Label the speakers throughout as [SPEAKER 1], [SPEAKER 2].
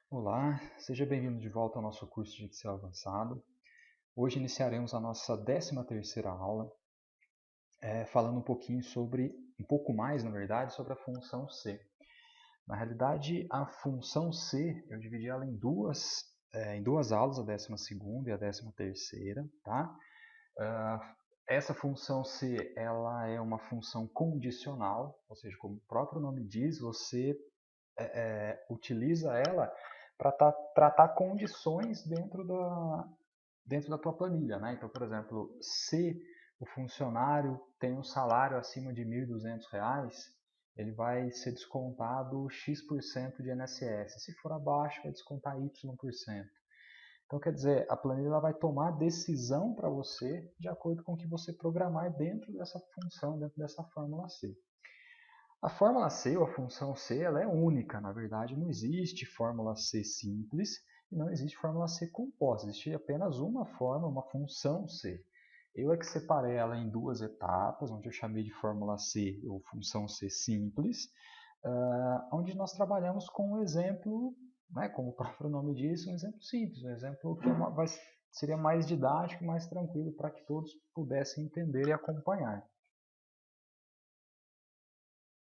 [SPEAKER 1] Olá, seja bem-vindo de volta ao nosso curso de Excel avançado. Hoje iniciaremos a nossa 13ª aula, falando um pouco mais, na verdade, sobre a função C. Na realidade, a função C, eu dividi ela em duas aulas, a 12ª e a 13ª, tá? Essa função C, ela é uma função condicional, ou seja, como o próprio nome diz, você utiliza ela para tratar condições dentro da tua planilha, né? Então, por exemplo, se o funcionário tem um salário acima de R$ 1.200, ele vai ser descontado X% de INSS. Se for abaixo, vai descontar Y%. Então, quer dizer, a planilha ela vai tomar decisão para você de acordo com o que você programar dentro dessa função, dentro dessa fórmula C. A fórmula C, ou a função C, ela é única. Na verdade, não existe fórmula C simples e não existe fórmula C composta. Existe apenas uma fórmula, uma função C. Eu é que separei ela em duas etapas, onde eu chamei de fórmula C ou função C simples, onde nós trabalhamos com um exemplo, né, como o próprio nome diz, um exemplo simples, um exemplo que seria mais didático, mais tranquilo para que todos pudessem entender e acompanhar.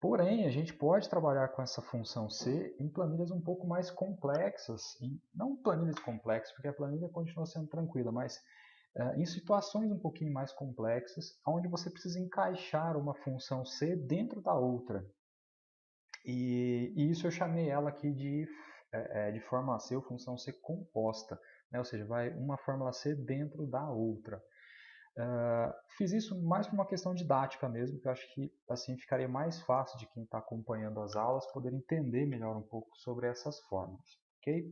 [SPEAKER 1] Porém, a gente pode trabalhar com essa função C em planilhas um pouco mais complexas, não planilhas complexas, porque a planilha continua sendo tranquila, mas em situações um pouquinho mais complexas, onde você precisa encaixar uma função C dentro da outra. E isso eu chamei ela aqui de fórmula C ou função C composta, né? Ou seja, vai uma fórmula C dentro da outra. Fiz isso mais por uma questão didática mesmo, que eu acho que assim ficaria mais fácil de quem está acompanhando as aulas poder entender melhor um pouco sobre essas fórmulas. Okay?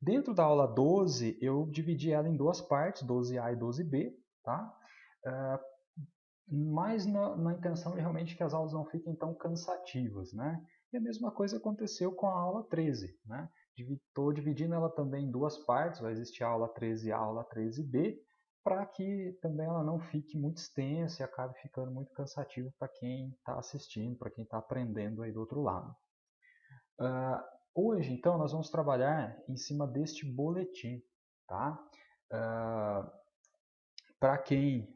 [SPEAKER 1] Dentro da aula 12, eu dividi ela em duas partes, 12A e 12B, tá? Mas na intenção de realmente que as aulas não fiquem tão cansativas, né? E a mesma coisa aconteceu com a aula 13, né? Estou dividindo ela também em duas partes, vai existir a aula 13 e a aula 13B, para que também ela não fique muito extensa e acabe ficando muito cansativo para quem está assistindo, para quem está aprendendo aí do outro lado. Hoje, então, nós vamos trabalhar em cima deste boletim, tá? Para quem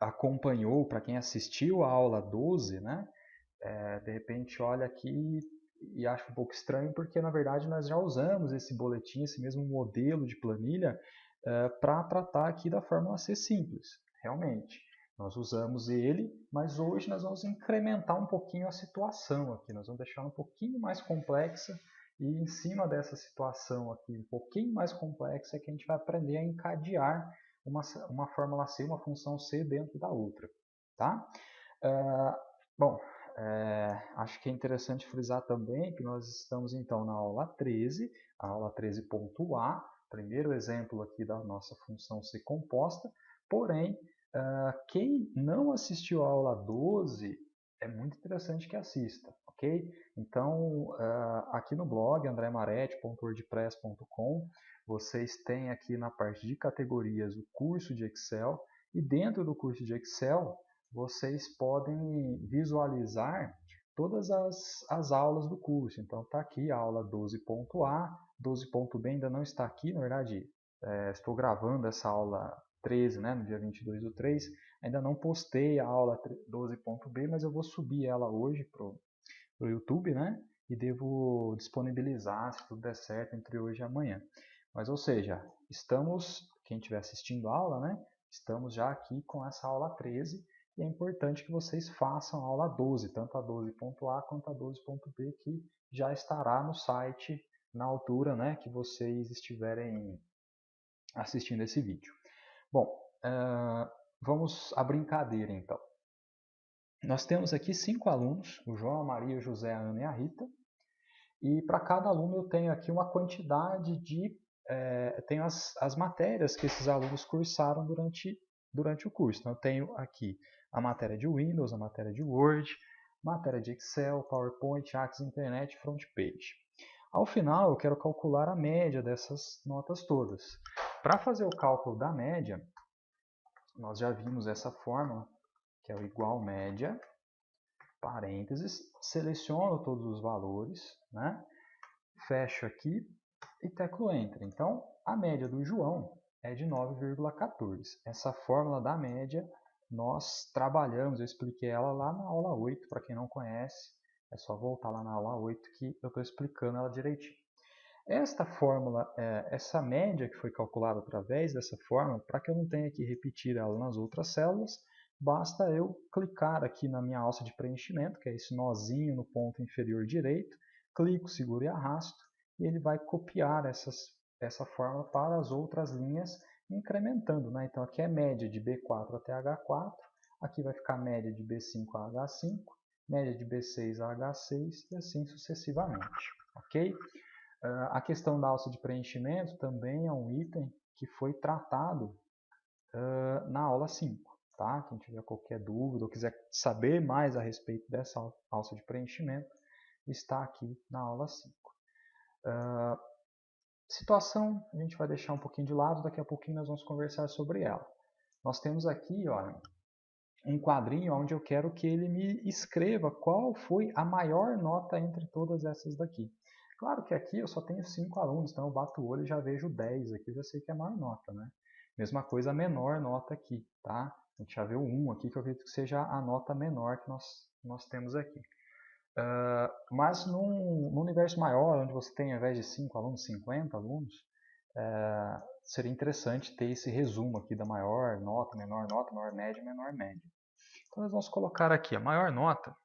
[SPEAKER 1] acompanhou, para quem assistiu a aula 12, né? De repente olha aqui e acha um pouco estranho, porque na verdade nós já usamos esse boletim, esse mesmo modelo de planilha, para tratar aqui da fórmula C simples, realmente. Nós usamos ele, mas hoje nós vamos incrementar um pouquinho a situação aqui, nós vamos deixar um pouquinho mais complexa e em cima dessa situação aqui, um pouquinho mais complexa, é que a gente vai aprender a encadear uma fórmula C, uma função C dentro da outra. Tá? Bom, acho que é interessante frisar também que nós estamos então na aula 13, a aula 13.A, primeiro exemplo aqui da nossa função C composta, porém, quem não assistiu a aula 12, é muito interessante que assista, ok? Então, aqui no blog andremaretti.wordpress.com, vocês têm aqui na parte de categorias o curso de Excel, e dentro do curso de Excel, vocês podem visualizar todas as aulas do curso. Então, está aqui a aula 12.A, 12.B ainda não está aqui, na verdade, estou gravando essa aula 13, né, no dia 22/3, ainda não postei a aula 12.B, mas eu vou subir ela hoje para o YouTube, né, e devo disponibilizar, se tudo der certo, entre hoje e amanhã. Mas, ou seja, quem estiver assistindo a aula, né, estamos já aqui com essa aula 13, e é importante que vocês façam a aula 12, tanto a 12.A quanto a 12.B, que já estará no site na altura, né, que vocês estiverem assistindo esse vídeo. Bom, vamos à brincadeira então. Nós temos aqui 5 alunos, o João, a Maria, o José, a Ana e a Rita, e para cada aluno eu tenho aqui uma quantidade tenho as matérias que esses alunos cursaram durante o curso. Então, eu tenho aqui a matéria de Windows, a matéria de Word, matéria de Excel, PowerPoint, Access Internet, Front Page. Ao final, eu quero calcular a média dessas notas todas. Para fazer o cálculo da média, nós já vimos essa fórmula, que é o igual média, parênteses, seleciono todos os valores, né? Fecho aqui, e teclo Enter. Então, a média do João é de 9,14. Essa fórmula da média nós trabalhamos, eu expliquei ela lá na aula 8, para quem não conhece, é só voltar lá na aula 8 que eu estou explicando ela direitinho. Esta fórmula, essa média que foi calculada através dessa fórmula, para que eu não tenha que repetir ela nas outras células, basta eu clicar aqui na minha alça de preenchimento, que é esse nozinho no ponto inferior direito, clico, seguro e arrasto, e ele vai copiar essa fórmula para as outras linhas, incrementando, né? Então aqui é média de B4 até H4, aqui vai ficar média de B5 a H5, média de B6 a H6 e assim sucessivamente, ok? A questão da alça de preenchimento também é um item que foi tratado na aula 5. Tá? Quem tiver qualquer dúvida ou quiser saber mais a respeito dessa alça de preenchimento, está aqui na aula 5. Situação a gente vai deixar um pouquinho de lado, daqui a pouquinho nós vamos conversar sobre ela. Nós temos aqui um quadrinho onde eu quero que ele me escreva qual foi a maior nota entre todas essas daqui. Claro que aqui eu só tenho 5 alunos, então eu bato o olho e já vejo 10 aqui, eu já sei que é a maior nota, né? Mesma coisa a menor nota aqui, tá? A gente já vê o 1 aqui, que eu acredito que seja a nota menor que nós temos aqui. Mas num universo maior, onde você tem ao invés de 5 alunos, 50 alunos, seria interessante ter esse resumo aqui da maior nota, menor média, menor média. Então nós vamos colocar aqui a maior nota,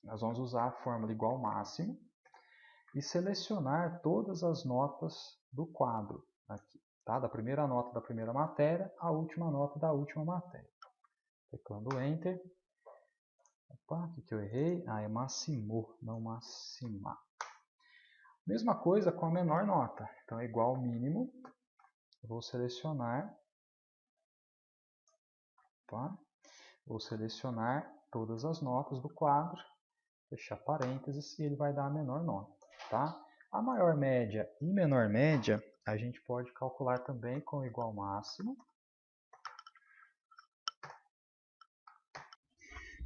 [SPEAKER 1] nós vamos usar a fórmula igual ao máximo e selecionar todas as notas do quadro aqui, tá? Da primeira nota da primeira matéria à última nota da última matéria. Teclando Enter. Opa, o que eu errei? É máximo, não máxima. Mesma coisa com a menor nota. Então é igual ao mínimo. Eu vou selecionar. Opa, vou selecionar todas as notas do quadro, fechar parênteses e ele vai dar a menor nota. Tá? A maior média e menor média a gente pode calcular também com igual ao máximo.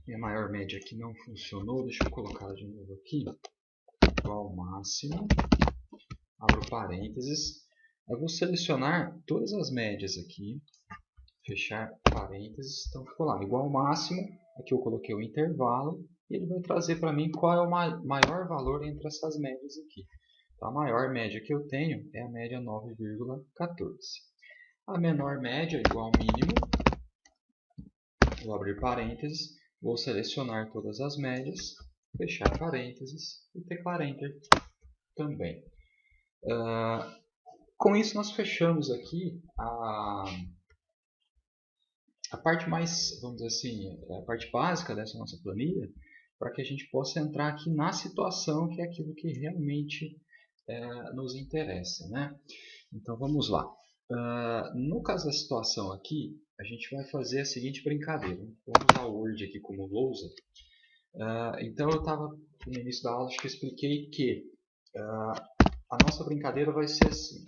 [SPEAKER 1] E a maior média aqui não funcionou, deixa eu colocar de novo aqui. Igual ao máximo, abro parênteses. Eu vou selecionar todas as médias aqui, fechar parênteses, então ficou lá, igual ao máximo. Aqui eu coloquei o intervalo e ele vai trazer para mim qual é o maior valor entre essas médias aqui. Então, a maior média que eu tenho é a média 9,14. A menor média igual ao mínimo, vou abrir parênteses, vou selecionar todas as médias, fechar parênteses e teclar Enter também. Com isso nós fechamos aqui a parte mais, vamos dizer assim, a parte básica dessa nossa planilha, para que a gente possa entrar aqui na situação, que é aquilo que realmente nos interessa, né? Então vamos lá. No caso da situação aqui, a gente vai fazer a seguinte brincadeira. Vamos usar o Word aqui como lousa. Então eu estava no início da aula, acho que eu expliquei que a nossa brincadeira vai ser assim.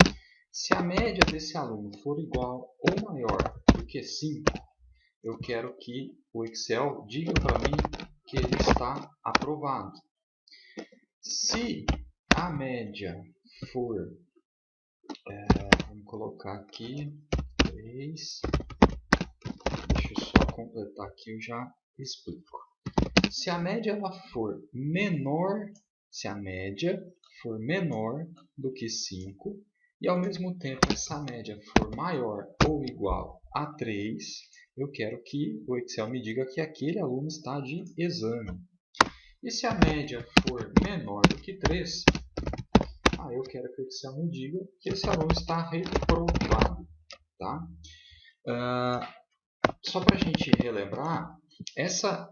[SPEAKER 1] Se a média desse aluno for igual ou maior do que 5, eu quero que o Excel diga para mim que ele está aprovado. Se a média for, vamos colocar aqui, 3, deixa eu só completar aqui, eu já explico. Se a média ela for menor, se a média for menor do que 5, e ao mesmo tempo essa média for maior ou igual a 3, eu quero que o Excel me diga que aquele aluno está de exame. E se a média for menor do que 3, eu quero que o Excel me diga que esse aluno está reprovado. Tá? Só para a gente relembrar, essa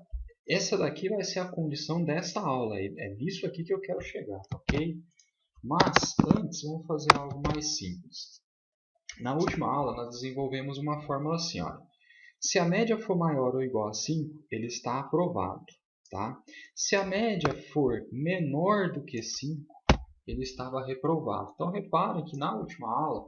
[SPEAKER 1] daqui vai ser a condição dessa aula. É nisso aqui que eu quero chegar, ok? Mas antes vamos fazer algo mais simples. Na última aula nós desenvolvemos uma fórmula assim, olha. Se a média for maior ou igual a 5, ele está aprovado. Tá? Se a média for menor do que 5, ele estava reprovado. Então reparem que na última aula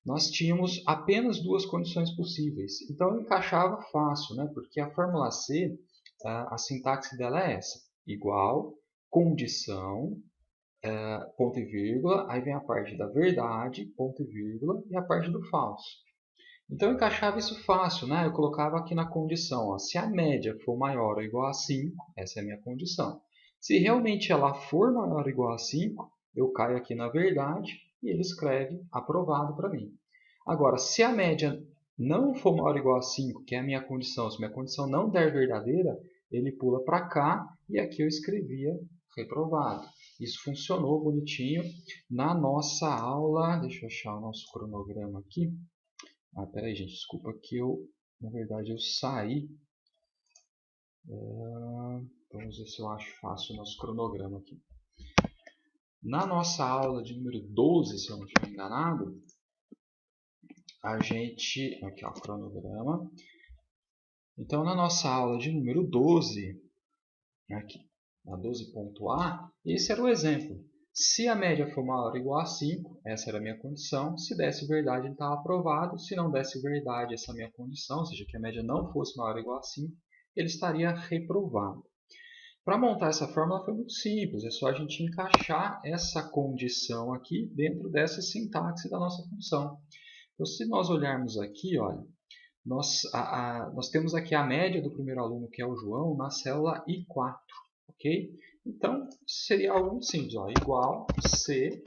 [SPEAKER 1] nós tínhamos apenas duas condições possíveis. Então encaixava fácil, né? Porque a fórmula C, a sintaxe dela é essa. Igual, condição, ponto e vírgula, aí vem a parte da verdade, ponto e vírgula, e a parte do falso. Então eu encaixava isso fácil, né? Eu colocava aqui na condição, ó, se a média for maior ou igual a 5, essa é a minha condição. Se realmente ela for maior ou igual a 5, eu caio aqui na verdade e ele escreve aprovado para mim. Agora, se a média não for maior ou igual a 5, que é a minha condição, se minha condição não der verdadeira, ele pula para cá e aqui eu escrevia reprovado. Isso funcionou bonitinho na nossa aula. Deixa eu achar o nosso cronograma aqui. Peraí, gente, desculpa que na verdade, eu saí. Vamos ver se eu acho fácil o nosso cronograma aqui. Na nossa aula de número 12, se eu não estiver enganado, a gente... Aqui, ó, o cronograma. Então, na nossa aula de número 12, aqui, na 12.A, esse era o exemplo. Se a média for maior ou igual a 5, essa era a minha condição. Se desse verdade, ele estava aprovado. Se não desse verdade, essa é a minha condição, ou seja, que a média não fosse maior ou igual a 5, ele estaria reprovado. Para montar essa fórmula foi muito simples, é só a gente encaixar essa condição aqui dentro dessa sintaxe da nossa função. Então, se nós olharmos aqui, olha, nós temos aqui a média do primeiro aluno, que é o João, na célula I4. Ok? Então, seria algo muito simples. Ó, igual C,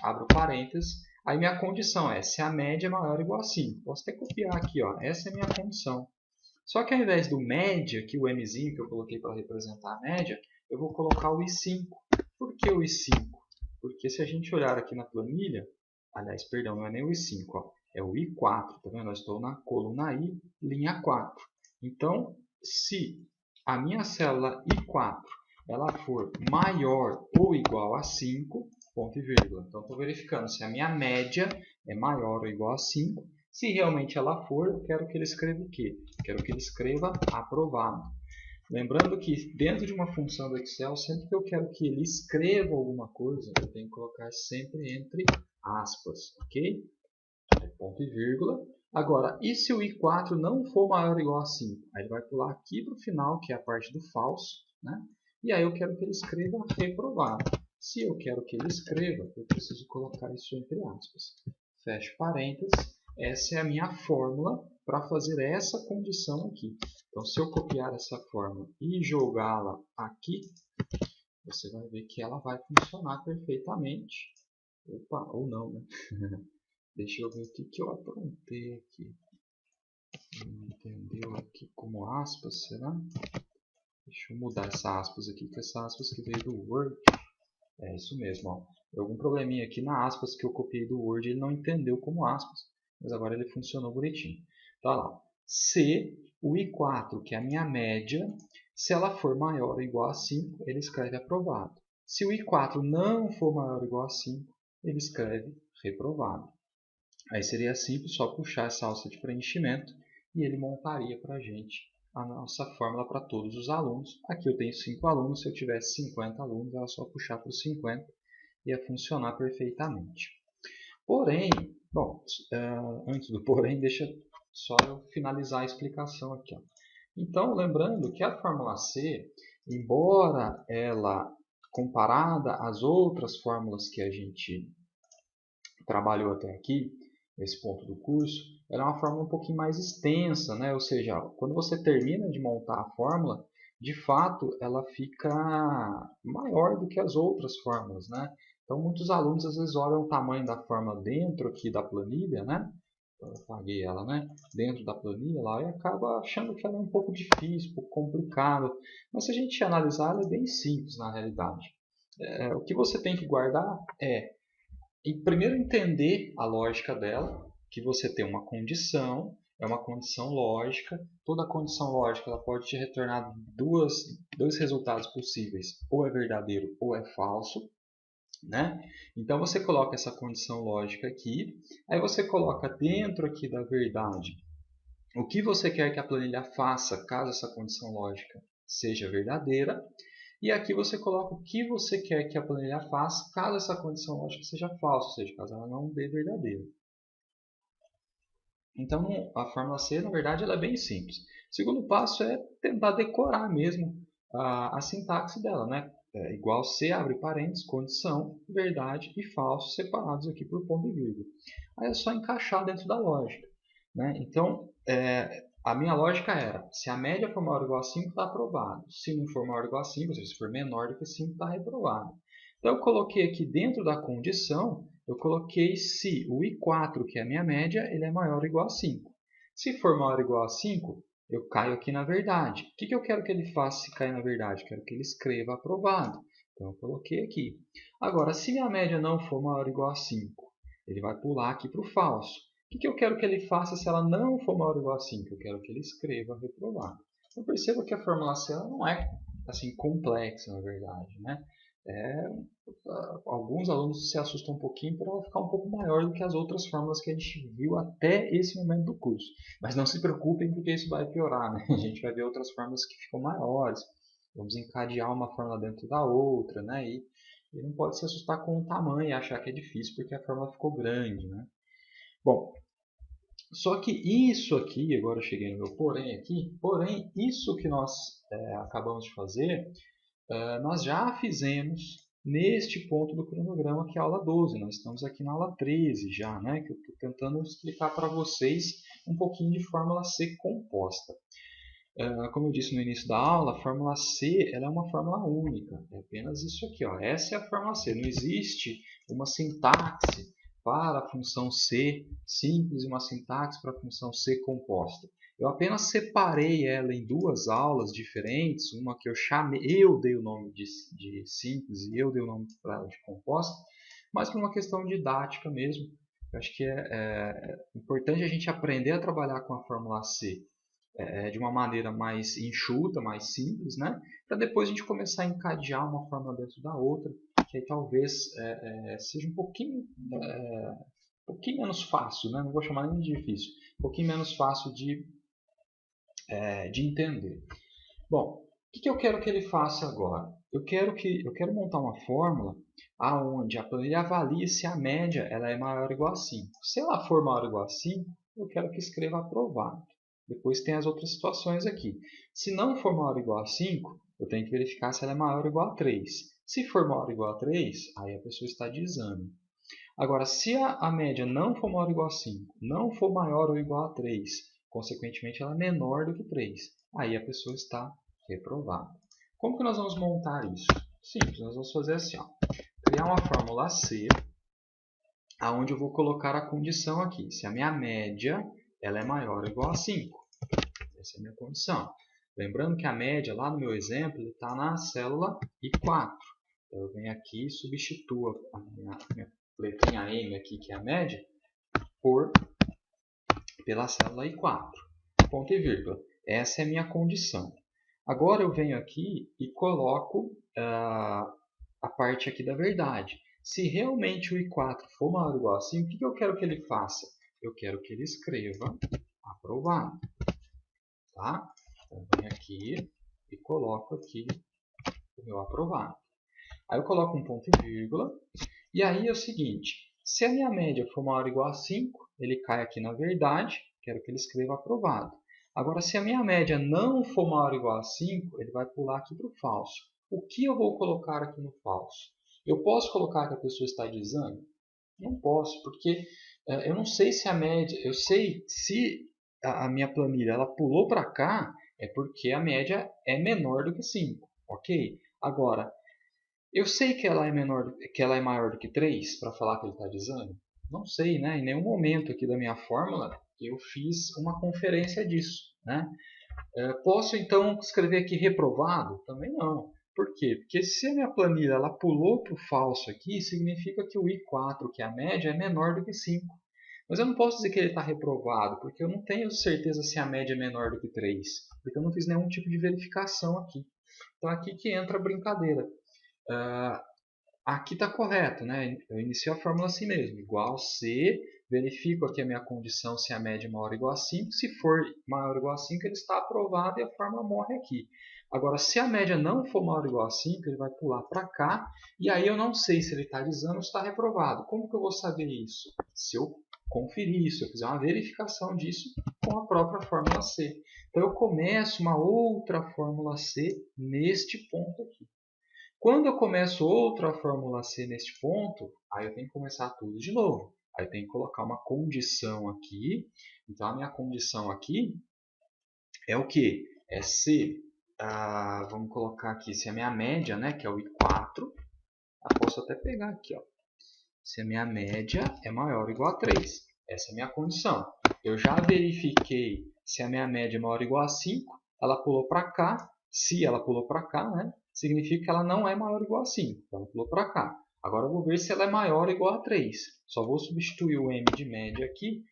[SPEAKER 1] abro parênteses. Aí minha condição é se a média é maior ou igual a 5. Posso até copiar aqui. Ó, essa é a minha condição. Só que ao invés do média, que o Mzinho que eu coloquei para representar a média, eu vou colocar o I5. Por que o I5? Porque se a gente olhar aqui na planilha, aliás, perdão, não é nem o I5, ó, é o I4. Tá vendo? Eu estou na coluna I, linha 4. Então, se a minha célula I4 ela for maior ou igual a 5, ponto e vírgula. Então, estou verificando se a minha média é maior ou igual a 5. Se realmente ela for, eu quero que ele escreva o quê? Quero que ele escreva aprovado. Lembrando que dentro de uma função do Excel, sempre que eu quero que ele escreva alguma coisa, eu tenho que colocar sempre entre aspas, ok? Ponto e vírgula. Agora, e se o I4 não for maior ou igual a 5? Aí ele vai pular aqui para o final, que é a parte do falso, né? E aí eu quero que ele escreva reprovado. Se eu quero que ele escreva, eu preciso colocar isso entre aspas. Fecho parênteses. Essa é a minha fórmula para fazer essa condição aqui. Então, se eu copiar essa fórmula e jogá-la aqui, você vai ver que ela vai funcionar perfeitamente. Opa, ou não, né? Deixa eu ver o que eu aprontei aqui. Entendeu aqui como aspas, será? Deixa eu mudar essa aspas aqui, que essa aspas que veio do Word. É isso mesmo, ó. Tem algum probleminha aqui na aspas que eu copiei do Word, ele não entendeu como aspas, mas agora ele funcionou bonitinho. Tá lá. Se o I4, que é a minha média, se ela for maior ou igual a 5, ele escreve aprovado. Se o I4 não for maior ou igual a 5, ele escreve reprovado. Aí seria simples, só puxar essa alça de preenchimento e ele montaria para a gente a nossa fórmula para todos os alunos. Aqui eu tenho 5 alunos, se eu tivesse 50 alunos, era só puxar para os 50 e ia funcionar perfeitamente. Porém, bom, antes do porém, deixa só eu finalizar a explicação aqui. Ó. Então, lembrando que a fórmula C, embora ela, comparada às outras fórmulas que a gente trabalhou até aqui, nesse ponto do curso, ela é uma fórmula um pouquinho mais extensa, né? Ou seja, quando você termina de montar a fórmula, de fato, ela fica maior do que as outras fórmulas, né? Então, muitos alunos às vezes olham o tamanho da fórmula dentro aqui da planilha, né? Eu apaguei ela, né? Dentro da planilha lá e acaba achando que ela é um pouco difícil, um pouco complicada. Mas se a gente analisar, ela é bem simples na realidade. O que você tem que guardar é e primeiro entender a lógica dela, que você tem uma condição, é uma condição lógica, toda condição lógica ela pode te retornar dois resultados possíveis, ou é verdadeiro ou é falso. Né? Então você coloca essa condição lógica aqui, aí você coloca dentro aqui da verdade o que você quer que a planilha faça caso essa condição lógica seja verdadeira. E aqui você coloca o que você quer que a planilha faça caso essa condição lógica seja falsa, ou seja, caso ela não dê verdadeiro. Então, a fórmula C, na verdade, ela é bem simples. O segundo passo é tentar decorar mesmo a sintaxe dela, né? igual C, abre parênteses, condição, verdade e falso, separados aqui por ponto e vírgula. Aí é só encaixar dentro da lógica, né? Então, a minha lógica era, se a média for maior ou igual a 5, está aprovado. Se não for maior ou igual a 5, ou seja, se for menor do que 5, está reprovado. Então, eu coloquei aqui dentro da condição, eu coloquei se o I4, que é a minha média, ele é maior ou igual a 5. Se for maior ou igual a 5, eu caio aqui na verdade. O que eu quero que ele faça se cair na verdade? Eu quero que ele escreva aprovado. Então, eu coloquei aqui. Agora, se minha média não for maior ou igual a 5, ele vai pular aqui para o falso. O que eu quero que ele faça se ela não for maior ou igual a 5? Eu quero que ele escreva reprovado. Então, perceba que a fórmula C ela não é assim, complexa, na verdade, né? Alguns alunos se assustam um pouquinho por ela ficar um pouco maior do que as outras fórmulas que a gente viu até esse momento do curso. Mas não se preocupem porque isso vai piorar, né? A gente vai ver outras fórmulas que ficam maiores. Vamos encadear uma fórmula dentro da outra, né? E não pode se assustar com o tamanho e achar que é difícil porque a fórmula ficou grande, né? Bom, só que isso aqui, agora eu cheguei no meu porém aqui, porém isso que nós acabamos de fazer, nós já fizemos neste ponto do cronograma, que é a aula 12. Nós estamos aqui na aula 13 já, né? Que eu estou tentando explicar para vocês um pouquinho de fórmula C composta. Como eu disse no início da aula, a fórmula C ela é uma fórmula única. É apenas isso aqui. Ó. Essa é a fórmula C. Não existe uma sintaxe para a função C simples e uma sintaxe para a função C composta. Eu apenas separei ela em duas aulas diferentes, uma que eu dei o nome de simples e eu dei o nome para ela de composta, mas por uma questão didática mesmo. Eu acho que é importante a gente aprender a trabalhar com a fórmula C de uma maneira mais enxuta, mais simples, né? Para depois a gente começar a encadear uma fórmula dentro da outra, que aí talvez seja um pouquinho menos fácil, né? Não vou chamar nem de difícil, um pouquinho menos fácil de entender. Bom, o que eu quero que ele faça agora? Eu quero montar uma fórmula aonde a planilha avalie se a média ela é maior ou igual a 5. Se ela for maior ou igual a 5, eu quero que escreva aprovado. Depois tem as outras situações aqui. Se não for maior ou igual a 5, eu tenho que verificar se ela é maior ou igual a 3. Se for maior ou igual a 3, aí a pessoa está de exame. Agora, se a média não for maior ou igual a 5, não for maior ou igual a 3, consequentemente ela é menor do que 3, aí a pessoa está reprovada. Como que nós vamos montar isso? Simples, nós vamos fazer assim, ó. Criar uma fórmula C, aonde eu vou colocar a condição aqui. Se a minha média ela é maior ou igual a 5. Essa é a minha condição. Lembrando que a média, lá no meu exemplo, está na célula I4. Então, eu venho aqui e substituo a minha letrinha M aqui, que é a média, pela célula I4. Ponto e vírgula. Essa é a minha condição. Agora eu venho aqui e coloco a parte aqui da verdade. Se realmente o I4 for maior ou igual a 5, o que eu quero que ele faça? Eu quero que ele escreva aprovado. Tá? Então, eu venho aqui e coloco aqui o meu aprovado. Aí eu coloco um ponto e vírgula. E aí é o seguinte, se a minha média for maior ou igual a 5, ele cai aqui na verdade, quero que ele escreva aprovado. Agora, se a minha média não for maior ou igual a 5, ele vai pular aqui para o falso. O que eu vou colocar aqui no falso? Eu posso colocar que a pessoa está de exame? Não posso, porque eu não sei se a média... Eu sei se a minha planilha ela pulou para cá, é porque a média é menor do que 5. Ok? Agora, eu sei que ela é maior do que 3 para falar que ele está de exame? Não sei, né? Em nenhum momento aqui da minha fórmula eu fiz uma conferência disso, né? Posso então escrever aqui reprovado? Também não. Por quê? Porque se a minha planilha ela pulou para o falso aqui, significa que o I4, que é a média, é menor do que 5. Mas eu não posso dizer que ele está reprovado, porque eu não tenho certeza se a média é menor do que 3, porque eu não fiz nenhum tipo de verificação aqui. Então aqui que entra a brincadeira. Aqui está correto, né? Eu inicio a fórmula assim mesmo, igual C, verifico aqui a minha condição se a média é maior ou igual a 5, se for maior ou igual a 5 ele está aprovado e a fórmula morre aqui. Agora, se a média não for maior ou igual a 5, ele vai pular para cá, e aí eu não sei se ele está de exame ou está reprovado. Como que eu vou saber isso? Se eu conferir isso, eu fizer uma verificação disso com a própria fórmula C. Então eu começo uma outra fórmula C neste ponto aqui. Quando eu começo outra fórmula C neste ponto, aí eu tenho que começar tudo de novo. Aí eu tenho que colocar uma condição aqui. Então, a minha condição aqui é o quê? É se, vamos colocar aqui, se a minha média, né, que é o I4, eu posso até pegar aqui, ó, se a minha média é maior ou igual a 3. Essa é a minha condição. Eu já verifiquei se a minha média é maior ou igual a 5, ela pulou para cá. Se ela pulou para cá, né, significa que ela não é maior ou igual a 5. Então, ela pulou para cá. Agora eu vou ver se ela é maior ou igual a 3. Só vou substituir o M de média aqui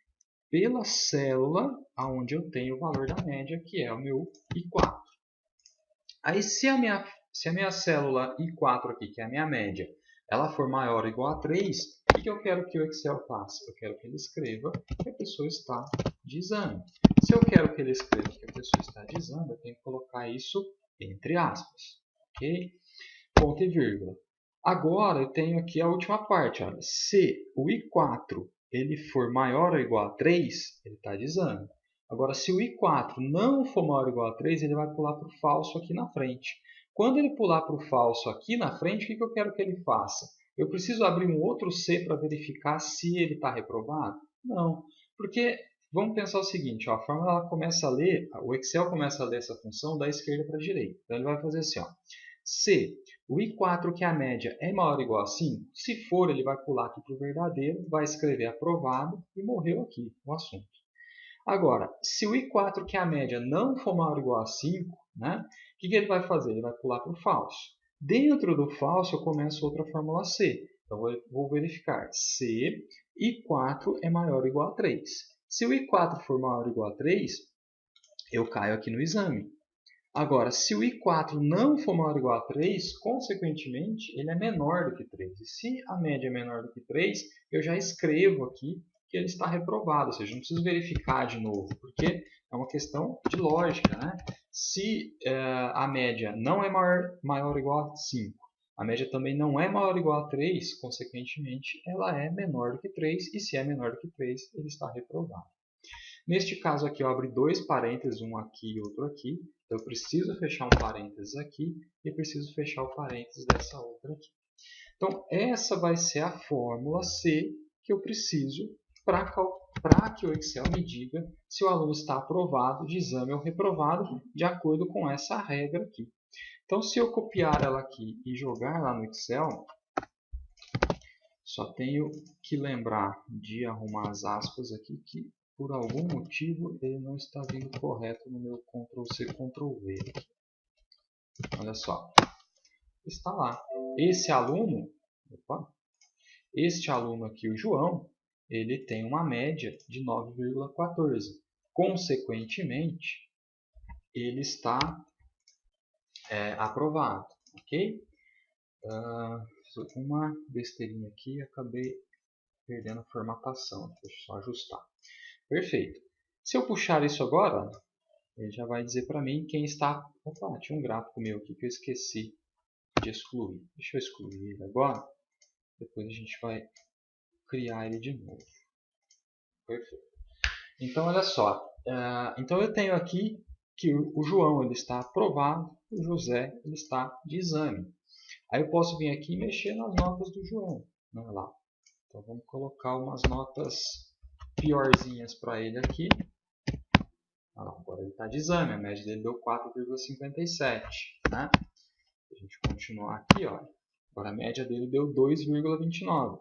[SPEAKER 1] pela célula onde eu tenho o valor da média, que é o meu I4. Aí, se a minha célula I4 aqui, que é a minha média, ela for maior ou igual a 3, o que eu quero que o Excel faça? Eu quero que ele escreva que a pessoa está de exame. Se eu quero que ele escreva que a pessoa está de exame, eu tenho que colocar isso entre aspas. Ok? Ponto e vírgula. Agora, eu tenho aqui a última parte. Olha. Se o I4 ele for maior ou igual a 3, ele está de exame. Agora, se o I4 não for maior ou igual a 3, ele vai pular para o falso aqui na frente. Quando ele pular para o falso aqui na frente, o que eu quero que ele faça? Eu preciso abrir um outro C para verificar se ele está reprovado? Não, porque vamos pensar o seguinte, ó, a fórmula ela começa a ler, o Excel começa a ler essa função da esquerda para a direita. Então ele vai fazer assim, ó, se o I4, que é a média, é maior ou igual a 5, se for, ele vai pular aqui para o verdadeiro, vai escrever aprovado e morreu aqui o assunto. Agora, se o I4, que é a média, não for maior ou igual a 5, né, o que ele vai fazer? Ele vai pular para o falso. Dentro do falso, eu começo outra fórmula C. Então, eu vou verificar se I4 é maior ou igual a 3. Se o I4 for maior ou igual a 3, eu caio aqui no exame. Agora, se o I4 não for maior ou igual a 3, consequentemente, ele é menor do que 3. E se a média é menor do que 3, eu já escrevo aqui que ele está reprovado, ou seja, não preciso verificar de novo, porque é uma questão de lógica, né? Se a média não é maior ou igual a 5, a média também não é maior ou igual a 3, consequentemente, ela é menor do que 3, e se é menor do que 3, ele está reprovado. Neste caso aqui, eu abri dois parênteses, um aqui e outro aqui. Então, eu preciso fechar um parênteses aqui e preciso fechar o parênteses dessa outra aqui. Então, essa vai ser a fórmula C que eu preciso para que o Excel me diga se o aluno está aprovado de exame ou reprovado, de acordo com essa regra aqui. Então, se eu copiar ela aqui e jogar lá no Excel, só tenho que lembrar de arrumar as aspas aqui, que por algum motivo ele não está vindo correto no meu Ctrl+C, Ctrl+V. Olha só, está lá. Este aluno aqui, o João, ele tem uma média de 9,14. Consequentemente, ele está aprovado. Ok? Uma besteirinha aqui e acabei perdendo a formatação. Deixa eu só ajustar. Perfeito. Se eu puxar isso agora, ele já vai dizer para mim quem está... Opa, tinha um gráfico meu aqui que eu esqueci de excluir. Deixa eu excluir ele agora. Depois a gente vai criar ele de novo. Perfeito. Então, olha só. Então, eu tenho aqui que o João ele está aprovado, o José ele está de exame. Aí eu posso vir aqui e mexer nas notas do João. Olha lá. Então, vamos colocar umas notas piorzinhas para ele aqui. Agora ele está de exame, a média dele deu 4,57. Né? A gente continuar aqui, olha. Agora a média dele deu 2,29.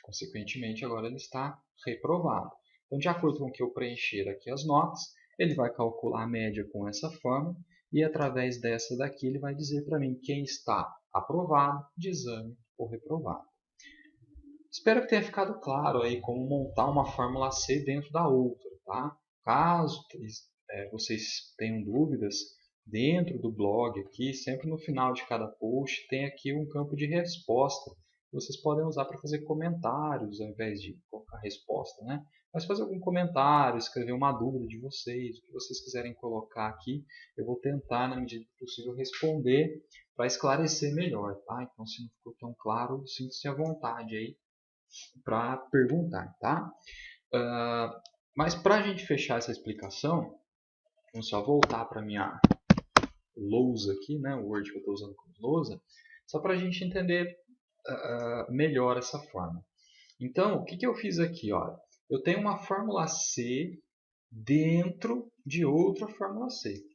[SPEAKER 1] Consequentemente, agora ele está reprovado. Então, de acordo com o que eu preencher aqui as notas, ele vai calcular a média com essa fórmula e através dessa daqui ele vai dizer para mim quem está aprovado, de exame ou reprovado. Espero que tenha ficado claro aí como montar uma fórmula C dentro da outra, tá? Caso vocês tenham dúvidas, dentro do blog aqui, sempre no final de cada post, tem aqui um campo de resposta. Vocês podem usar para fazer comentários ao invés de colocar resposta, né? Mas fazer algum comentário, escrever uma dúvida de vocês, o que vocês quiserem colocar aqui, eu vou tentar, na medida do possível, responder para esclarecer melhor, tá? Então, se não ficou tão claro, sinta-se à vontade aí para perguntar, tá? Mas para a gente fechar essa explicação, vamos só voltar para a minha lousa aqui, né? O Word que eu estou usando como lousa. Só para a gente entender melhor essa forma. Então, o que eu fiz aqui? Olha, eu tenho uma fórmula C dentro de outra fórmula C.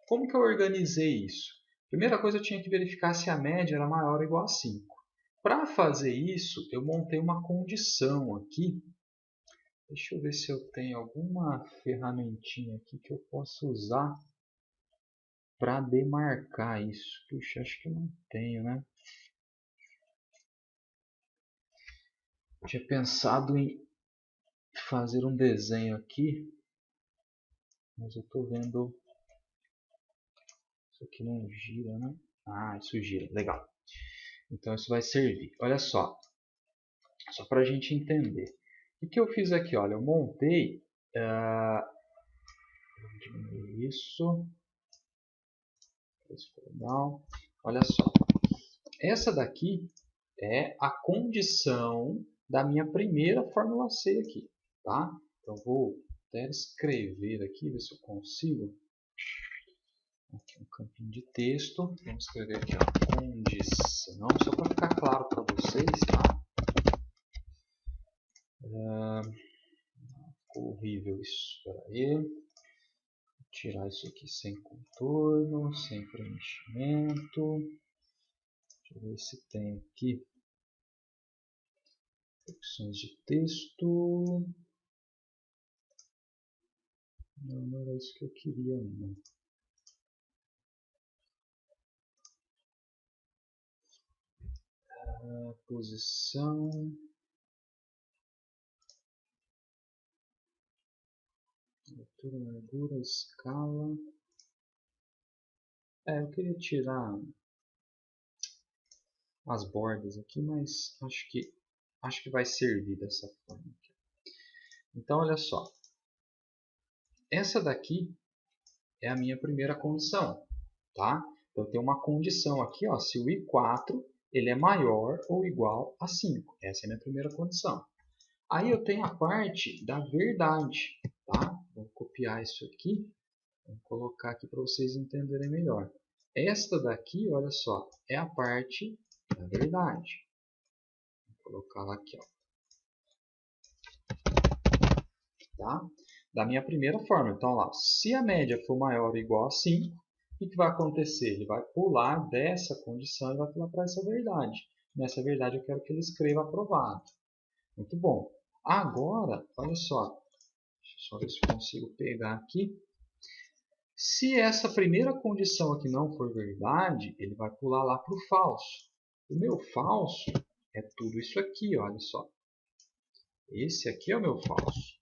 [SPEAKER 1] Como que eu organizei isso? Primeira coisa, eu tinha que verificar se a média era maior ou igual a 5. Para fazer isso, eu montei uma condição aqui. Deixa eu ver se eu tenho alguma ferramentinha aqui que eu possa usar para demarcar isso. Puxa, acho que não tenho, né? Eu tinha pensado em fazer um desenho aqui, mas eu estou vendo... Isso aqui não gira, né? Ah, isso gira. Legal. Então isso vai servir. Olha só para a gente entender. O que eu fiz aqui? Olha, eu montei... Vou diminuir isso. Isso ficou legal. Olha só. Essa daqui é a condição da minha primeira fórmula C aqui. Tá? Então vou até escrever aqui, ver se eu consigo. Aqui um campinho de texto. Vamos escrever aqui a condição, só para ficar claro para vocês, tá? Ficou horrível isso. Espera aí. Vou tirar isso aqui sem contorno, sem preenchimento. Deixa eu ver se tem aqui opções de texto. Não era isso que eu queria, não. Posição, altura, largura, escala. Eu queria tirar as bordas aqui, mas acho que vai servir dessa forma aqui. Então, olha só. Essa daqui é a minha primeira condição, tá? Então, eu tenho uma condição aqui, ó, se o I4 ele é maior ou igual a 5. Essa é a minha primeira condição. Aí eu tenho a parte da verdade, tá? Vou copiar isso aqui, vou colocar aqui para vocês entenderem melhor. Esta daqui, olha só, é a parte da verdade. Vou colocar ela aqui, ó. Tá? Da minha primeira forma. Então, lá, se a média for maior ou igual a 5, o que vai acontecer? Ele vai pular dessa condição e vai pular para essa verdade. Nessa verdade, eu quero que ele escreva aprovado. Muito bom. Agora, olha só. Deixa eu só ver se eu consigo pegar aqui. Se essa primeira condição aqui não for verdade, ele vai pular lá para o falso. O meu falso é tudo isso aqui, olha só. Esse aqui é o meu falso.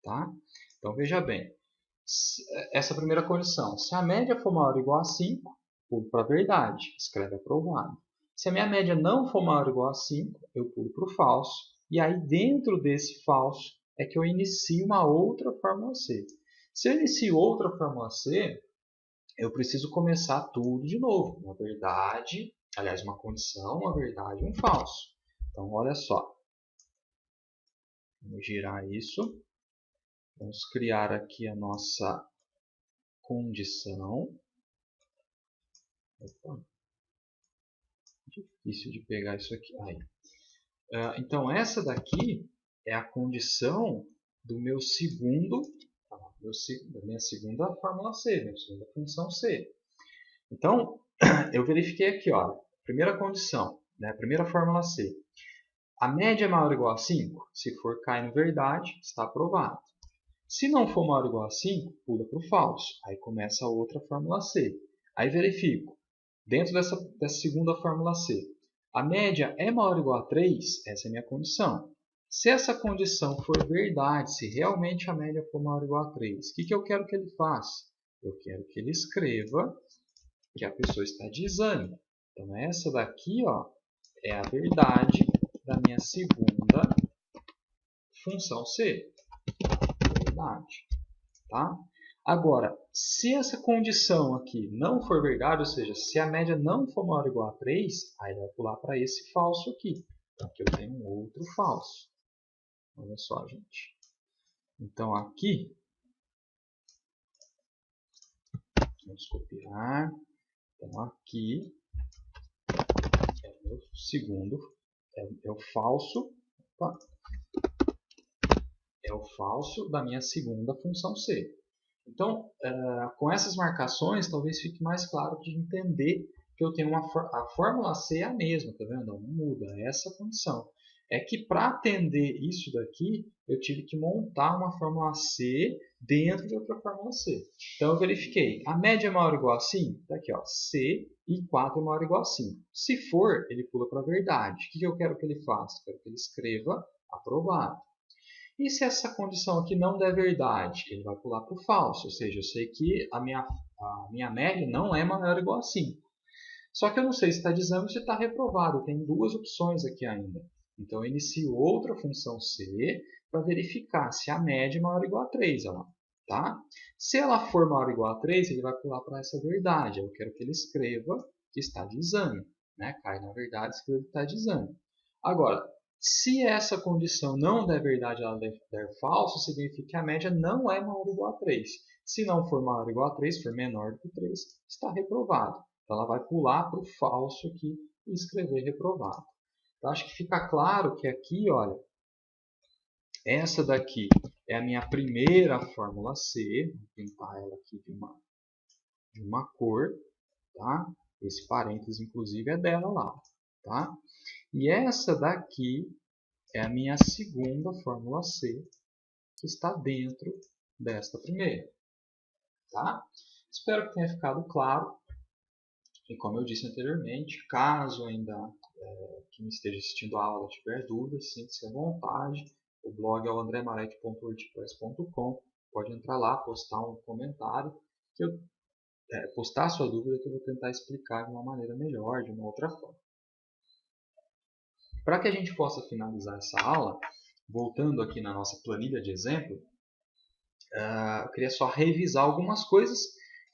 [SPEAKER 1] Tá? Então, veja bem. Essa primeira condição. Se a média for maior ou igual a 5, pulo para a verdade. Escreve aprovado. Se a minha média não for maior ou igual a 5, eu pulo para o falso. E aí, dentro desse falso, é que eu inicio uma outra fórmula C. Se eu inicio outra fórmula C, eu preciso começar tudo de novo. Uma verdade, aliás, uma condição, uma verdade e um falso. Então, olha só. Vamos girar isso. Vamos criar aqui a nossa condição. Opa, difícil de pegar isso aqui. Aí. Então, essa daqui é a condição do meu segundo, da minha segunda fórmula C, minha segunda função C. Então, eu verifiquei aqui, ó, primeira condição, né, primeira fórmula C. A média é maior ou igual a 5? Se for caindo verdade, está aprovado. Se não for maior ou igual a 5, pula para o falso. Aí começa a outra fórmula C. Aí verifico, dentro dessa segunda fórmula C, a média é maior ou igual a 3? Essa é a minha condição. Se essa condição for verdade, se realmente a média for maior ou igual a 3, o que eu quero que ele faça? Eu quero que ele escreva que a pessoa está de exame. Então, essa daqui, ó, é a verdade da minha segunda função C. Verdade. Tá? Agora, se essa condição aqui não for verdade, ou seja, se a média não for maior ou igual a 3, aí vai pular para esse falso aqui. Então, aqui eu tenho um outro falso. Olha só, gente. Então, aqui, vamos copiar. Então aqui é o meu segundo, é o falso, opa, é o falso da minha segunda função C. Então, com essas marcações, talvez fique mais claro de entender que eu tenho a fórmula C é a mesma, tá vendo? Não muda, é essa condição. É que para atender isso daqui, eu tive que montar uma fórmula C dentro de outra fórmula C. Então, eu verifiquei, a média é maior ou igual a 5? Tá aqui, ó, C e 4 é maior ou igual a 5. Se for, ele pula para a verdade. O que eu quero que ele faça? Eu quero que ele escreva aprovado. E se essa condição aqui não der verdade? Ele vai pular para o falso, ou seja, eu sei que a minha média não é maior ou igual a 5. Só que eu não sei se está de exame ou se está reprovado. Tem duas opções aqui ainda. Então, eu inicio outra função C para verificar se a média é maior ou igual a 3. Olha lá, tá? Se ela for maior ou igual a 3, ele vai pular para essa verdade. Eu quero que ele escreva que está de exame. Né? Cai na verdade e escreva que está de exame. Agora, se essa condição não der verdade, ela der falso, significa que a média não é maior ou igual a 3. Se não for maior ou igual a 3, for menor do que 3, está reprovado. Então, ela vai pular para o falso aqui e escrever reprovado. Então, acho que fica claro que aqui, olha, essa daqui é a minha primeira fórmula C. Vou pintar ela aqui de uma cor, tá? Esse parênteses, inclusive, é dela lá, tá? E essa daqui é a minha segunda fórmula C, que está dentro desta primeira. Tá? Espero que tenha ficado claro. E como eu disse anteriormente, caso ainda quem esteja assistindo a aula tiver dúvidas, sinta-se à vontade. O blog é o andremarete.wordpress.com. Pode entrar lá, postar um comentário, postar a sua dúvida que eu vou tentar explicar de uma maneira melhor, de uma outra forma. Para que a gente possa finalizar essa aula, voltando aqui na nossa planilha de exemplo, eu queria só revisar algumas coisas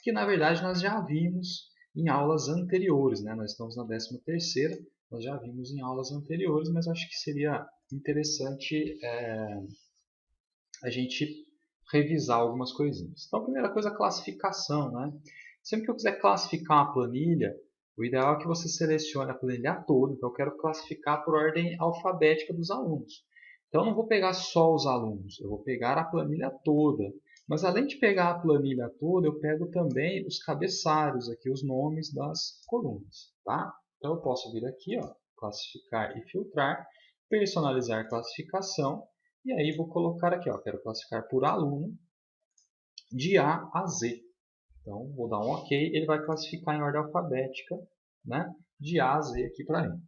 [SPEAKER 1] que na verdade nós já vimos em aulas anteriores. Né? Nós estamos na 13ª, nós já vimos em aulas anteriores, mas acho que seria interessante a gente revisar algumas coisinhas. Então, a primeira coisa é a classificação. Né? Sempre que eu quiser classificar uma planilha, o ideal é que você selecione a planilha toda. Então, eu quero classificar por ordem alfabética dos alunos. Então, eu não vou pegar só os alunos, eu vou pegar a planilha toda. Mas, além de pegar a planilha toda, eu pego também os cabeçalhos, aqui, os nomes das colunas. Tá? Então, eu posso vir aqui, ó, classificar e filtrar, personalizar a classificação, e aí vou colocar aqui, ó, quero classificar por aluno, de A a Z. Então, vou dar um OK, ele vai classificar em ordem alfabética, né, de A a Z aqui para mim.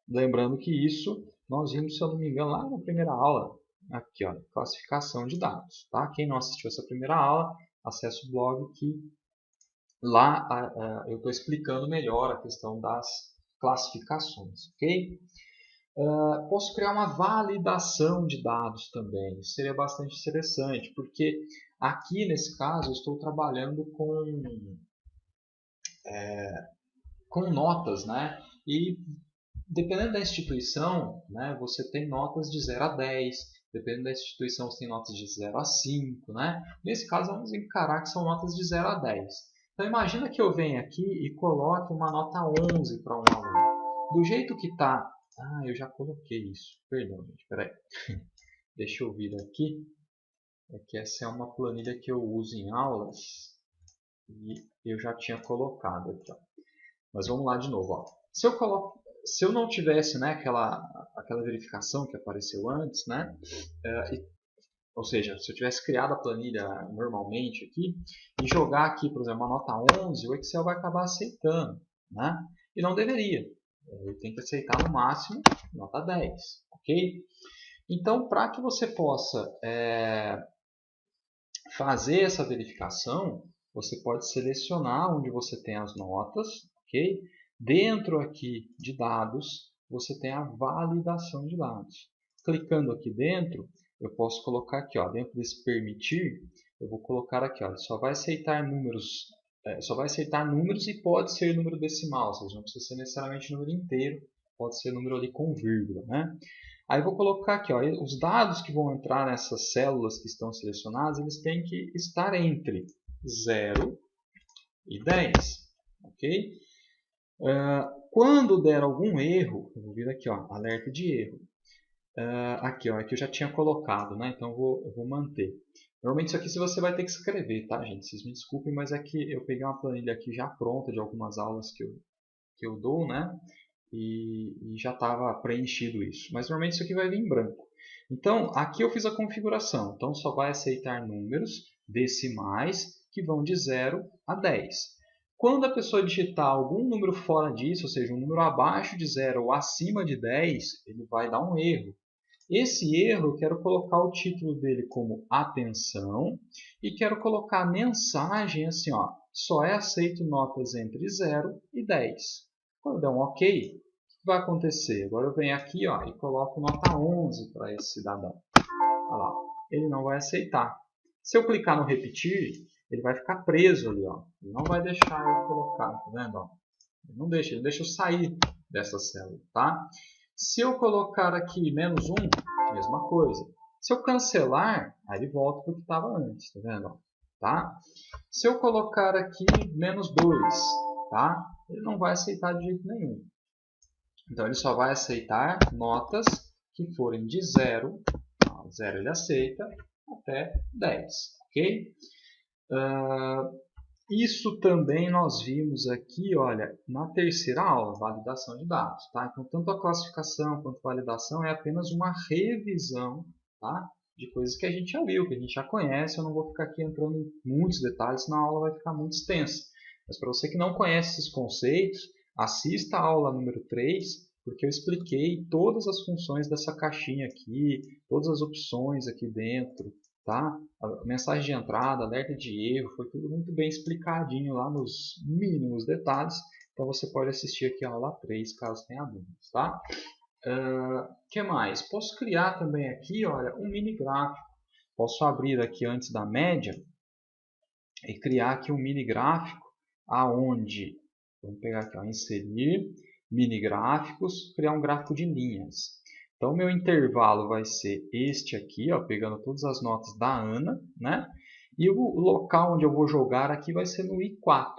[SPEAKER 1] Lembrando que isso nós vimos, se eu não me engano, lá na primeira aula, aqui, ó, classificação de dados. Tá? Quem não assistiu essa primeira aula, acesse o blog que lá eu estou explicando melhor a questão das classificações. Ok? Posso criar uma validação de dados também. Isso seria bastante interessante, porque aqui nesse caso eu estou trabalhando com notas, né? E dependendo da instituição, né, você tem notas de 0 a 10, dependendo da instituição você tem notas de 0 a 5, né? Nesse caso vamos encarar que são notas de 0 a 10. Então imagina que eu venha aqui e coloque uma nota 11 para um aluno. Do jeito que está... eu já coloquei isso. Perdão, gente, peraí. Deixa eu vir aqui. É que essa é uma planilha que eu uso em aulas e eu já tinha colocado aqui, ó. Mas vamos lá de novo, ó. Se eu não tivesse, né, aquela verificação que apareceu antes, né, ou seja, se eu tivesse criado a planilha normalmente aqui e jogar aqui, por exemplo, uma nota 11, o Excel vai acabar aceitando, né? E não deveria. Ele tem que aceitar no máximo nota 10, ok? Então, para que você possa fazer essa verificação, você pode selecionar onde você tem as notas, ok? Dentro aqui de dados, você tem a validação de dados. Clicando aqui dentro, eu posso colocar aqui, ó, dentro desse permitir, eu vou colocar aqui, ó, só vai aceitar números e pode ser número decimal, ou seja, não precisa ser necessariamente número inteiro, pode ser número ali com vírgula, né? Aí eu vou colocar aqui, ó, os dados que vão entrar nessas células que estão selecionadas, eles têm que estar entre 0 e 10. ok? Quando der algum erro, eu vou vir aqui, ó, alerta de erro. Aqui, ó, é que eu já tinha colocado, né? Então eu vou manter. Normalmente isso aqui você vai ter que escrever, tá, gente? Vocês me desculpem, mas é que eu peguei uma planilha aqui já pronta de algumas aulas que eu dou, né? E já estava preenchido isso. Mas normalmente isso aqui vai vir em branco. Então, aqui eu fiz a configuração. Então, só vai aceitar números decimais que vão de 0 a 10. Quando a pessoa digitar algum número fora disso, ou seja, um número abaixo de 0 ou acima de 10, ele vai dar um erro. Esse erro, eu quero colocar o título dele como atenção e quero colocar a mensagem assim, ó, só é aceito notas entre 0 e 10. Quando der um OK, o que vai acontecer? Agora eu venho aqui, ó, e coloco nota 11 para esse cidadão. Olha lá, ele não vai aceitar. Se eu clicar no repetir, ele vai ficar preso ali, ó. Ele não vai deixar eu colocar, tá vendo? Ó? Ele deixa eu sair dessa célula, tá? Se eu colocar aqui menos 1, mesma coisa. Se eu cancelar, aí ele volta para o que estava antes, tá vendo? Tá? Se eu colocar aqui menos 2, tá? Ele não vai aceitar de jeito nenhum. Então ele só vai aceitar notas que forem de 0, 0 ele aceita, até 10, ok? Isso também nós vimos aqui, olha, na terceira aula, validação de dados. Tá? Então, tanto a classificação quanto a validação é apenas uma revisão, tá? De coisas que a gente já viu, que a gente já conhece. Eu não vou ficar aqui entrando em muitos detalhes, senão a aula vai ficar muito extensa. Mas para você que não conhece esses conceitos, assista a aula número 3, porque eu expliquei todas as funções dessa caixinha aqui, todas as opções aqui dentro. Tá? A mensagem de entrada, alerta de erro, foi tudo muito bem explicadinho lá nos mínimos detalhes. Então você pode assistir aqui a aula 3 caso tenha dúvidas. Tá? Que mais? Posso criar também aqui, olha, um mini gráfico. Posso abrir aqui antes da média e criar aqui um mini gráfico aonde, vamos pegar aqui, ó, inserir, mini gráficos, criar um gráfico de linhas. Então, o meu intervalo vai ser este aqui, ó, pegando todas as notas da Ana, né? E o local onde eu vou jogar aqui vai ser no I4.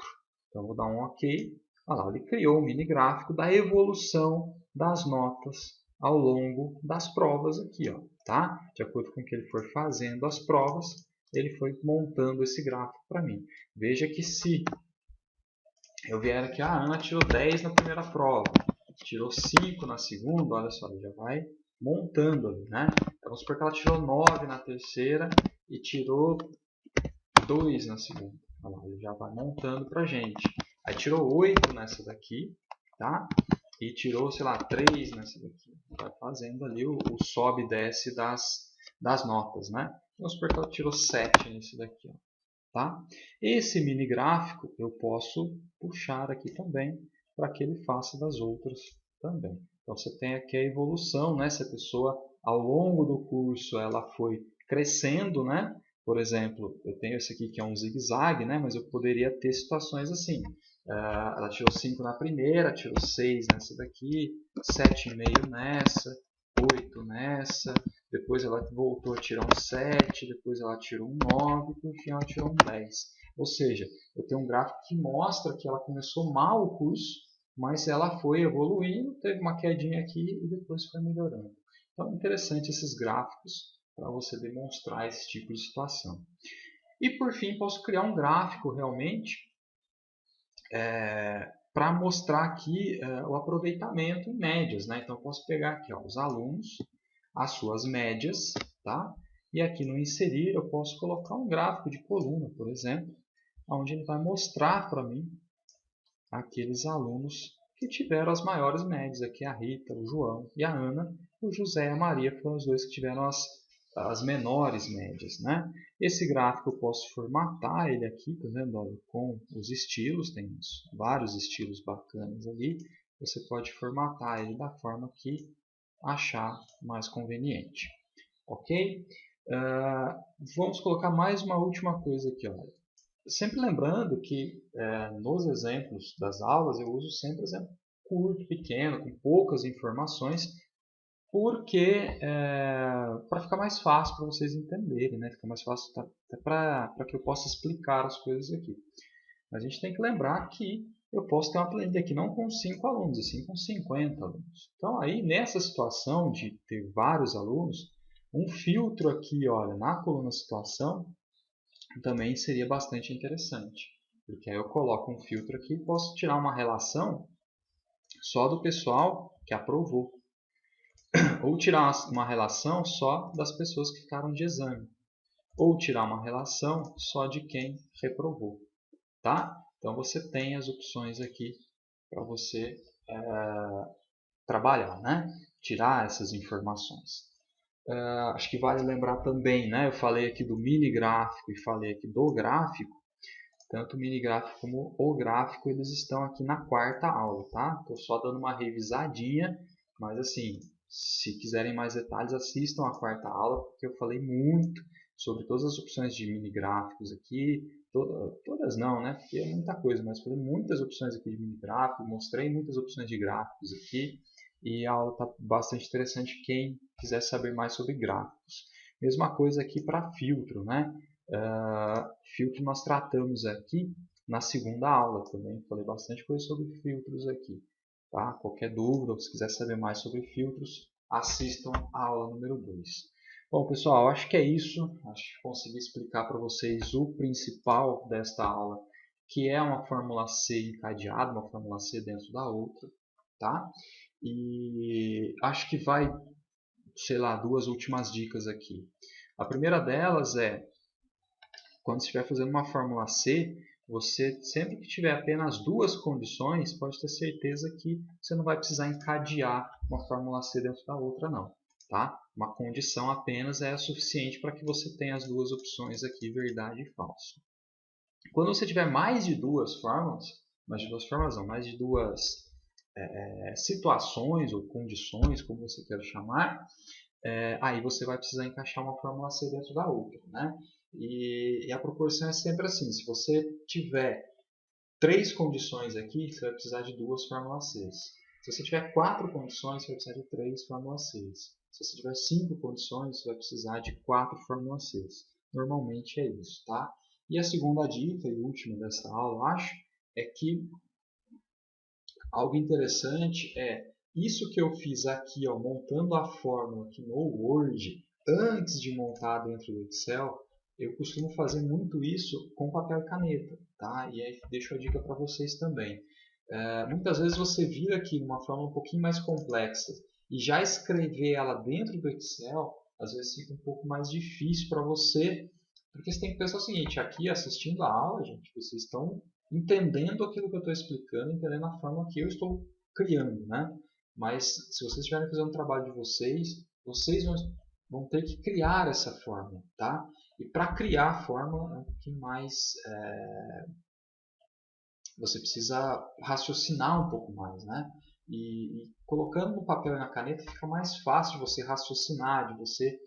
[SPEAKER 1] Então, eu vou dar um OK. Olha lá, ele criou um mini gráfico da evolução das notas ao longo das provas aqui, ó, tá? De acordo com o que ele for fazendo as provas, ele foi montando esse gráfico para mim. Veja que se eu vier aqui, a Ana tirou 10 na primeira prova, tirou 5 na segunda, olha só, ele já vai montando ali, né? Então, vamos supor que ela tirou 9 na terceira e tirou 2 na segunda. Olha lá, ele já vai montando pra gente. Aí tirou 8 nessa daqui, tá? E tirou, sei lá, 3 nessa daqui. Vai fazendo ali o sobe e desce das notas, né? Vamos supor que ela tirou 7 nesse daqui, ó. Tá? Esse mini gráfico eu posso puxar aqui também para que ele faça das outras também. Então você tem aqui a evolução, né? Se a pessoa ao longo do curso ela foi crescendo, né? Por exemplo, eu tenho esse aqui que é um zigue-zague, né? Mas eu poderia ter situações assim. Ela tirou 5 na primeira, tirou 6 nessa daqui, 7,5 nessa, 8 nessa, depois ela voltou a tirar um 7, depois ela tirou um 9, por fim ela tirou um 10. Ou seja, eu tenho um gráfico que mostra que ela começou mal o curso, mas ela foi evoluindo, teve uma quedinha aqui e depois foi melhorando. Então é interessante esses gráficos para você demonstrar esse tipo de situação. E por fim, posso criar um gráfico realmente para mostrar aqui o aproveitamento em médias, né? Então eu posso pegar aqui, ó, os alunos, as suas médias, tá? E aqui no inserir eu posso colocar um gráfico de coluna, por exemplo, onde ele vai mostrar para mim aqueles alunos que tiveram as maiores médias. Aqui a Rita, o João e a Ana, o José e a Maria foram os dois que tiveram as menores médias, né? Esse gráfico eu posso formatar ele aqui, tá vendo? Olha, com os estilos, tem vários estilos bacanas ali. Você pode formatar ele da forma que achar mais conveniente, ok? Vamos colocar mais uma última coisa aqui, olha. Sempre lembrando que nos exemplos das aulas eu uso sempre exemplo curto, pequeno, com poucas informações, porque para ficar mais fácil para vocês entenderem, né? Fica mais fácil até para que eu possa explicar as coisas aqui. A gente tem que lembrar que eu posso ter uma planilha aqui não com 5 alunos, e sim com 50 alunos. Então, aí nessa situação de ter vários alunos, um filtro aqui, olha, na coluna situação, também seria bastante interessante. Porque aí eu coloco um filtro aqui e posso tirar uma relação só do pessoal que aprovou. Ou tirar uma relação só das pessoas que ficaram de exame. Ou tirar uma relação só de quem reprovou. Tá? Então você tem as opções aqui para você trabalhar, né? Tirar essas informações. Acho que vale lembrar também, né? Eu falei aqui do mini gráfico e falei aqui do gráfico. Tanto o mini gráfico como o gráfico, eles estão aqui na quarta aula, tá? Estou só dando uma revisadinha, mas assim, se quiserem mais detalhes, assistam a quarta aula, porque eu falei muito sobre todas as opções de mini gráficos aqui. Todas não, né? Porque é muita coisa, mas falei muitas opções aqui de mini gráfico, mostrei muitas opções de gráficos aqui, e a aula está bastante interessante quem quiser saber mais sobre gráficos. Mesma coisa aqui para filtro, né? Filtro nós tratamos aqui na segunda aula também. Falei bastante coisa sobre filtros aqui. Tá? Qualquer dúvida, ou se quiser saber mais sobre filtros, assistam a aula número 2. Bom, pessoal, acho que é isso. Acho que consegui explicar para vocês o principal desta aula, que é uma fórmula C encadeada, uma fórmula C dentro da outra. Tá? E acho que vai, sei lá, duas últimas dicas aqui. A primeira delas é, quando estiver fazendo uma fórmula C, você, sempre que tiver apenas duas condições, pode ter certeza que você não vai precisar encadear uma fórmula C dentro da outra, não. Tá? Uma condição apenas é suficiente para que você tenha as duas opções aqui, verdade e falso. Quando você tiver mais de duas fórmulas, mais de duas situações ou condições, como você quer chamar, aí você vai precisar encaixar uma fórmula C dentro da outra, né? E a proporção é sempre assim, se você tiver 3 condições aqui, você vai precisar de 2 fórmulas C. Se você tiver 4 condições, você vai precisar de 3 fórmulas C. Se você tiver 5 condições, você vai precisar de 4 fórmulas C. Normalmente é isso, tá? E a segunda dica e última dessa aula, acho, é que algo interessante é isso que eu fiz aqui, ó, montando a fórmula aqui no Word, antes de montar dentro do Excel, eu costumo fazer muito isso com papel e caneta, tá? E aí deixo a dica para vocês também. Muitas vezes você vira aqui uma fórmula um pouquinho mais complexa e já escrever ela dentro do Excel, às vezes fica um pouco mais difícil para você, porque você tem que pensar o seguinte, aqui assistindo a aula, gente, vocês estão entendendo aquilo que eu estou explicando, entendendo a forma que eu estou criando, né? Mas se vocês estiverem fazendo o trabalho de vocês vão ter que criar essa fórmula, tá? E para criar a fórmula é um pouquinho mais... você precisa raciocinar um pouco mais, né? E colocando no papel e na caneta fica mais fácil de você raciocinar, de você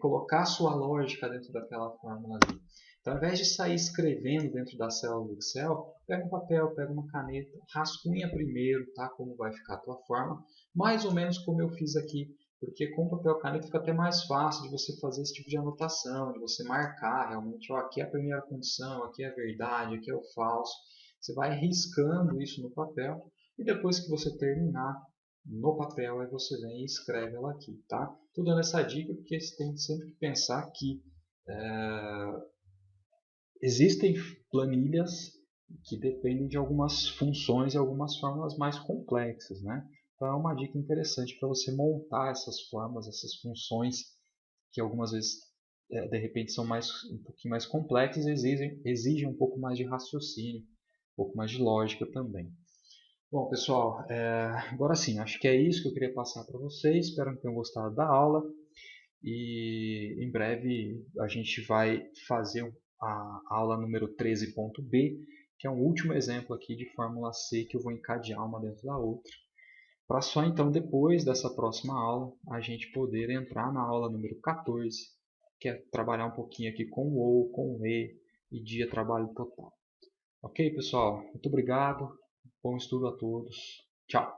[SPEAKER 1] colocar a sua lógica dentro daquela fórmula ali. Então, ao invés de sair escrevendo dentro da célula do Excel, pega um papel, pega uma caneta, rascunha primeiro, tá? Como vai ficar a tua forma, mais ou menos como eu fiz aqui, porque com papel e caneta fica até mais fácil de você fazer esse tipo de anotação, de você marcar realmente, ó, aqui é a primeira condição, aqui é a verdade, aqui é o falso. Você vai riscando isso no papel e depois que você terminar no papel, aí você vem e escreve ela aqui, tá? Estou dando essa dica porque você tem sempre que pensar que existem planilhas que dependem de algumas funções e algumas fórmulas mais complexas, né? Então é uma dica interessante para você montar essas fórmulas, essas funções que algumas vezes de repente são um pouquinho mais complexas e exigem um pouco mais de raciocínio, um pouco mais de lógica também. Bom, pessoal, agora sim, acho que é isso que eu queria passar para vocês. Espero que tenham gostado da aula. E em breve a gente vai fazer a aula número 13.b, que é um último exemplo aqui de fórmula C que eu vou encadear uma dentro da outra. Para só então depois dessa próxima aula a gente poder entrar na aula número 14, que é trabalhar um pouquinho aqui com o OU, com o E e dia trabalho total. Ok, pessoal? Muito obrigado. Bom estudo a todos. Tchau.